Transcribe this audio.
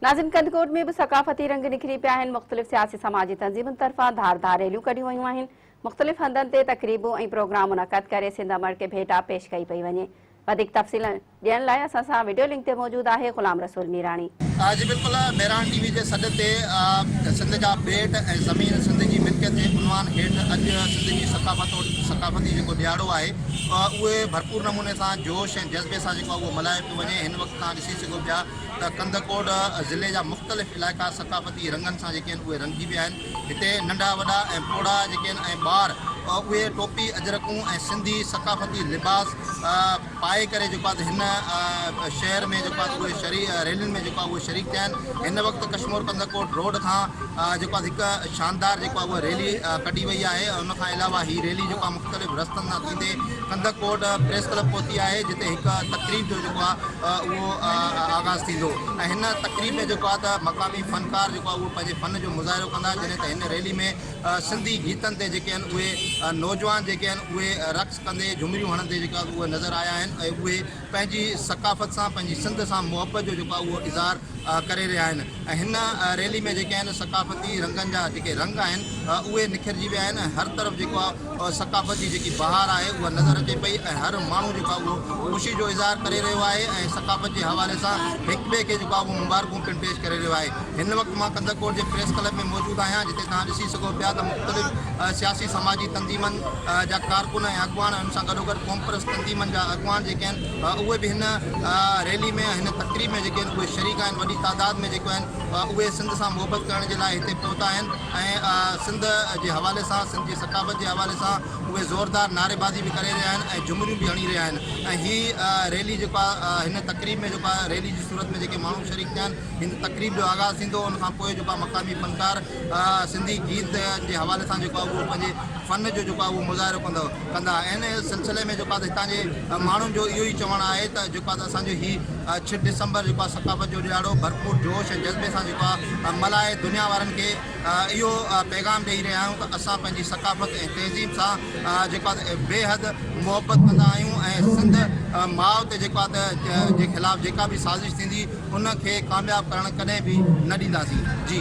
नाज़िन कंदकोट में भी सकाफ़ती रंग निखरी पिया आहिनि। मुख़्तलिफ़ सियासी समाजी तंज़ीमुनि तरफ़ां धारदार रैलियूं कढियूं वयूं आहिनि। मुख़्तलिफ़ हंधनि ते तक़रीबूं ऐं प्रोग्राम मुनक़द करे सिंध अमर खे भेटा पेश कई पई वञे। वधीक तफ़सील ॾियण लाइ असां सां वीडियो लिंक ते मौजूदु आहे ग़ुलाम रसूल मीराणी। जी बिल्कुल बहरान टीवी के सॾ ते सिंध जा पेट ऐं ज़मीन सिंध की मिल्कियत जे उनवान हेठि अॼु सिंध जी सकाफ़ती जेको ॾियारो आहे उहे भरपूर नमूने सां जोश ऐं जज़्बे सां जेको उहो मल्हायो पियो वञे। हिन वक़्तु तव्हां ॾिसी सघो पिया त कंदकोट ज़िले जा मुख़्तलिफ़ इलाइक़ा सकाफ़ती रंगनि सां जेके आहिनि उहे रंगी विया आहिनि। हिते नंढा वॾा ऐं पोड़ा जेके आहिनि ऐं ॿार उहे टोपी अजरकूं ऐं सिंधी सकाफ़ती लिबास पाए करे जेको आहे हिन शहर में जेको आहे उहे रैलियुनि में जेको आहे उहे शरीक थिया आहिनि। हिन वक़्तु कश्मीर कंदकोट रोड खां जेको आहे हिकु शानदार जेको आहे उहा रैली कढी वई आहे। उन खां अलावा हीअ रैली जेको आहे मुख़्तलिफ़ रस्तनि सां थींदे कंदकोट प्रेस क्लब पहुती आहे, जिते हिकु तक़रीब जो जेको आहे उहो आगाज़ थींदो ऐं हिन तक़रीब में जेको आहे त मक़ामी फ़नकार जेको आहे उहो पंहिंजे फ़न जो मुज़ाहिरो कंदा। जॾहिं त हिन रैली में सिंधी गीतनि ते जेके आहिनि उहे नौजवान जेके आहिनि उहे रक़्स कंदे झुमरियूं हणंदे जेका उहे नज़र आया आहिनि ऐं उहे पंहिंजी सकाफ़त सां पंहिंजी सिंध सां मुहबत जो जेको आहे उहो इज़हार करे रहिया आहिनि। ऐं हिन रैली में जेके आहिनि सकाफ़ती रंगनि जा जेके रंग आहिनि उहे निखिरजी विया आहिनि। हर तरफ़ जेको आहे सकाफ़त जी जेकी बहार आहे उहा नज़र अचे पई ऐं हर माण्हू जेको आहे उहो ख़ुशी जो इज़हार करे रहियो आहे ऐं सकाफ़त जे हवाले सां हिक ॿिए खे जेको आहे उहो मुबारकूं पिणु पेश करे रहियो आहे। हिन वक़्तु मां कंदकोट जे प्रेस क्लब में मौजूदु आहियां, जिते तव्हां ॾिसी सघो पिया त मुख़्तलिफ़ सियासी समाजी तंज़ीमनि जा कारकुन ऐं अॻवान हुन सां गॾोगॾु क़ौमपरस्त तंज़ीमनि जा अॻवान जेके आहिनि उहे बि हिन रैली में हिन तक़रीब में जेके आहिनि उहे शरीक आहिनि। वॾी तादाद में जेको आहिनि उहे सिंध सां मुहबत करण जे लाइ हिते पहुता आहिनि ऐं सिंध जे हवाले सां सिंध जी सकाफ़त जे हवाले सां उहे ज़ोरदार नारेबाज़ी बि करे रहिया आहिनि ऐं झुमरियूं बि हणी रहिया आहिनि। ऐं हीअ रैली जेको आहे हिन तक़रीब में जेको आहे रैली जी सूरत में जेके माण्हू शरीक थिया आहिनि, हिन तक़रीब जो आगाज़ थींदो। उनखां पोइ जेको आहे मक़ामी फ़नकार सिंधी गीत जे हवाले सां जेको आहे उहो पंहिंजे फ़न जो जेको आहे उहो मुज़ाहिरो कंदा। इन सिलसिले में जेको आहे हितां जे माण्हुनि जो इहो ई चवणु आहे त जेको आहे असांजो हीउ 6 डिसंबर जेको आहे सकाफ़त जो ॾियारो भरपूर जोश ऐं जज़्बे सां जेको आहे मल्हाए दुनिया वारनि खे इहो पैगाम ॾेई रहिया आहियूं त असां पंहिंजी सकाफ़त ऐं तहज़ीब सां जेको आहे बेहद मुहबत कंदा आहियूं ऐं सिंध माउ ते जेको आहे त जे ख़िलाफ़ु जेका बि साज़िश थींदी उनखे कामयाबु करणु कॾहिं बि न ॾींदासीं। जी।